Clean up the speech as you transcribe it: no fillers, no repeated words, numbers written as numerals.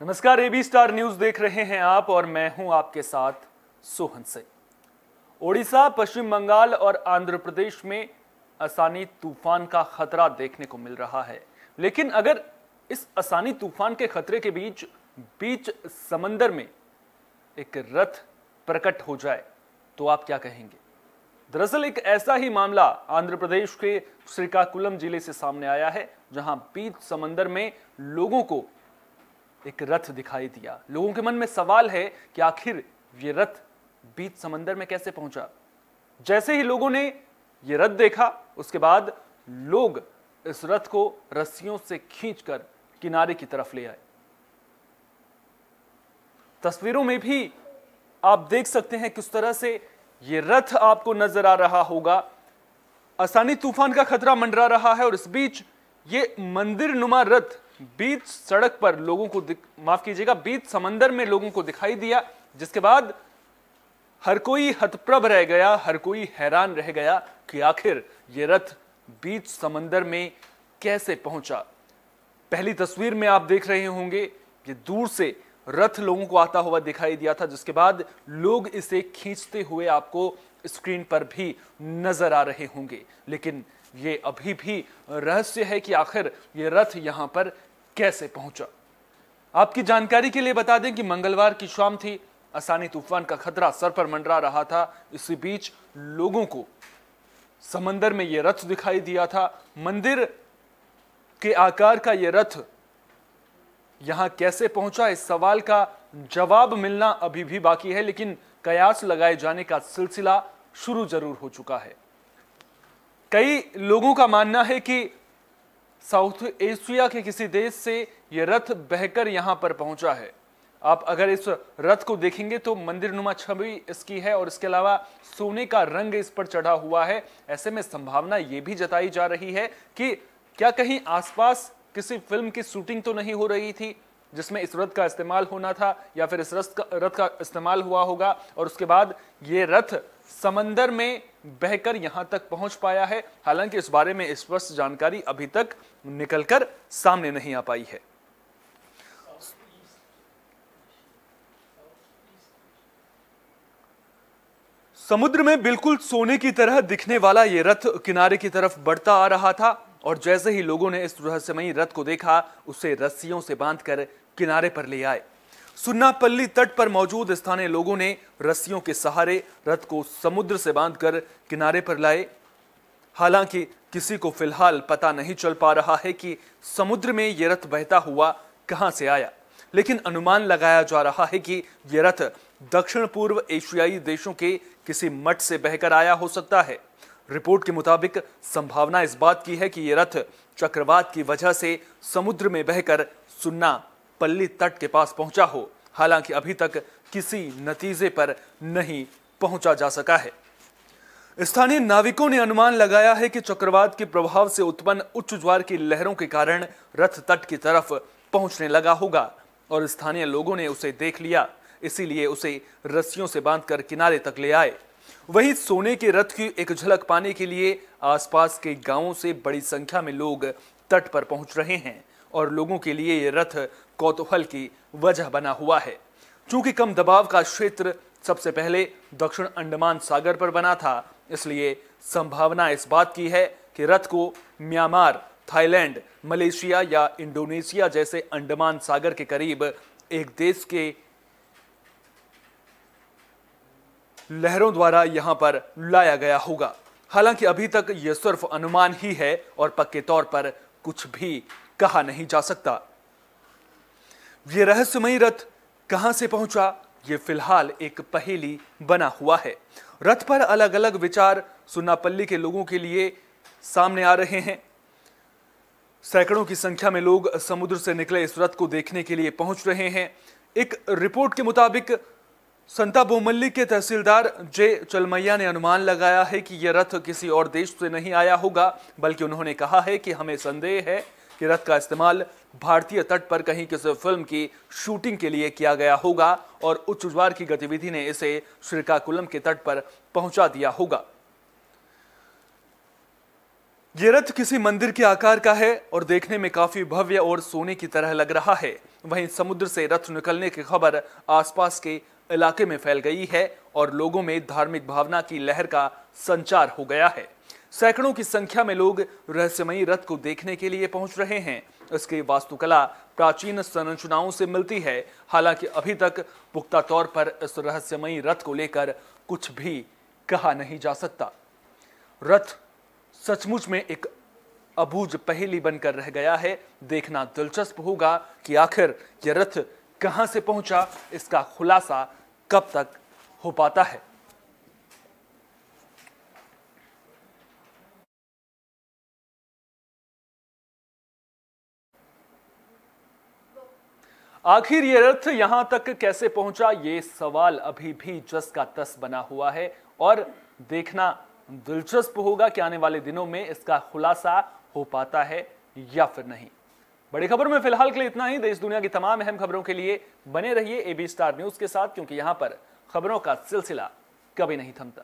नमस्कार, AB star news देख रहे हैं आप और मैं हूं आपके साथ सोहन से। ओडिशा, पश्चिम बंगाल और आंध्र प्रदेश में आसानी तूफान का खतरा देखने को मिल रहा है। लेकिन अगर इस आसानी तूफान के खतरे के बीच समंदर में एक रथ प्रकट हो जाए तो आप क्या कहेंगे? दरअसल एक ऐसा ही मामला आंध्र प्रदेश के श्रीकाकुलम जिले से सामने आया है, जहां बीच समंदर में लोगों को एक रथ दिखाई दिया। लोगों के मन में सवाल है कि आखिर ये रथ बीच समंदर में कैसे पहुंचा। जैसे ही लोगों ने ये रथ देखा, उसके बाद लोग इस रथ को रस्सियों से खींचकर किनारे की तरफ ले आए। तस्वीरों में भी आप देख सकते हैं किस तरह से ये रथ आपको नजर आ रहा होगा। आसानी तूफान का खतरा मंडरा रहा है और इस बीच ये मंदिर नुमा रथ बीच सड़क पर लोगों को बीच समंदर में लोगों को दिखाई दिया, जिसके बाद हर कोई हतप्रभ रह गया, हर कोई हैरान रह गया कि आखिर ये रथ बीच समंदर में कैसे पहुंचा। पहली तस्वीर में आप देख रहे होंगे ये दूर से रथ लोगों को आता हुआ दिखाई दिया था, जिसके बाद लोग इसे खींचते हुए आपको स्क्रीन पर भी नजर आ रहे होंगे। लेकिन ये अभी भी रहस्य है कि आखिर ये रथ यहां पर कैसे पहुंचा। आपकी जानकारी के लिए बता दें कि मंगलवार की शाम थी। आसानी तूफान का खतरा सर पर मंडरा रहा था। इसी बीच लोगों को समंदर में यह रथ दिखाई दिया था। मंदिर के आकार का यह रथ यहां कैसे पहुंचा, इस सवाल का जवाब मिलना अभी भी बाकी है, लेकिन कयास लगाए जाने का सिलसिला शुरू जरूर हो चुका है। कई लोगों का मानना है कि साउथ एशिया के किसी देश से यह रथ बहकर यहां पर पहुंचा है। आप अगर इस रथ को देखेंगे तो मंदिरनुमा छवि इसकी है और इसके अलावा सोने का रंग इस पर चढ़ा हुआ है। ऐसे में संभावना यह भी जताई जा रही है कि क्या कहीं आसपास किसी फिल्म की शूटिंग तो नहीं हो रही थी जिसमें इस रथ का इस्तेमाल होना था, या फिर इस रथ का इस्तेमाल हुआ होगा और उसके बाद ये रथ समंदर में बहकर यहां तक पहुंच पाया है। हालांकि इस बारे में स्पष्ट जानकारी अभी तक निकलकर सामने नहीं आ पाई है। समुद्र में बिल्कुल सोने की तरह दिखने वाला यह रथ किनारे की तरफ बढ़ता आ रहा था और जैसे ही लोगों ने इस रहस्यमयी रथ को देखा, उसे रस्सियों से बांधकर किनारे पर ले आए। सुन्नापल्ली तट पर मौजूद स्थानीय लोगों ने रस्सियों के सहारे रथ को समुद्र से बांधकर किनारे पर लाए। हालांकि किसी को फिलहाल पता नहीं चल पा रहा है कि समुद्र में यह रथ बहता हुआ कहां से आया, लेकिन अनुमान लगाया जा रहा है कि यह रथ दक्षिण पूर्व एशियाई देशों के किसी मठ से बहकर आया हो सकता है। रिपोर्ट के मुताबिक संभावना इस बात की है कि यह रथ चक्रवात की वजह से समुद्र में बहकर सुन्नापल्ली तट के पास पहुंचा हो। हालांकि अभी तक किसी नतीजे पर नहीं पहुंचा जा सका है। स्थानीय नाविकों ने अनुमान लगाया है कि चक्रवात के प्रभाव से उत्पन्न उच्च ज्वार की लहरों के कारण रथ तट की तरफ पहुंचने लगा होगा और स्थानीय लोगों ने उसे देख लिया, इसीलिए उसे रस्सियों से बांधकर किनारे तक ले आए। वहीं सोने के रथ की एक झलक पाने के लिए आसपास के गांवों से बड़ी संख्या में लोग तट पर पहुंच रहे हैं और लोगों के लिए यह रथ कौतूहल की वजह बना हुआ है। चूंकि कम दबाव का क्षेत्र सबसे पहले दक्षिण अंडमान सागर पर बना था, इसलिए संभावना इस बात की है कि रथ को म्यांमार, थाईलैंड, मलेशिया या इंडोनेशिया जैसे अंडमान सागर के करीब एक देश के लहरों द्वारा यहां पर लाया गया होगा। हालांकि अभी तक यह सिर्फ अनुमान ही है और पक्के तौर पर कुछ भी कहा नहीं जा सकता। यह रहस्यमयी रथ कहां से पहुंचा, यह फिलहाल एक पहेली बना हुआ है। रथ पर अलग अलग विचार सुन्नापल्ली के लोगों के लिए सामने आ रहे हैं। सैकड़ों की संख्या में लोग समुद्र से निकले इस रथ को देखने के लिए पहुंच रहे हैं। एक रिपोर्ट के मुताबिक संताबोमल्ली के तहसीलदार जे चलमैया ने अनुमान लगाया है कि यह रथ किसी और देश से नहीं आया होगा, बल्कि उन्होंने कहा है कि हमें संदेह है कि रथ का इस्तेमाल भारतीय तट पर कहीं किसी फिल्म की शूटिंग के लिए किया गया होगा और उच्च ज्वार की गतिविधि ने इसे श्रीकाकुलम के तट पर पहुंचा दिया होगा। यह रथ किसी मंदिर के आकार का है और देखने में काफी भव्य और सोने की तरह लग रहा है। वहीं समुद्र से रथ निकलने की खबर आसपास के इलाके में फैल गई है और लोगों में धार्मिक भावना की लहर का संचार हो गया है। सैकड़ों की संख्या में लोग रहस्यमयी रथ को देखने के लिए पहुंच रहे हैं। इसकी वास्तुकला प्राचीन संरचनाओं से मिलती है। हालांकि अभी तक पुख्ता तौर पर इस रहस्यमयी रथ को लेकर कुछ भी कहा नहीं जा सकता। रथ सचमुच में एक अबूझ पहेली बनकर रह गया है। देखना दिलचस्प होगा कि आखिर यह रथ कहां से पहुंचा, इसका खुलासा कब तक हो पाता है। आखिर ये रथ यहां तक कैसे पहुंचा, ये सवाल अभी भी जस का तस बना हुआ है और देखना दिलचस्प होगा कि आने वाले दिनों में इसका खुलासा हो पाता है या फिर नहीं। बड़ी खबर में फिलहाल के लिए इतना ही। देश दुनिया की तमाम अहम खबरों के लिए बने रहिए AB स्टार न्यूज के साथ, क्योंकि यहां पर खबरों का सिलसिला कभी नहीं थमता।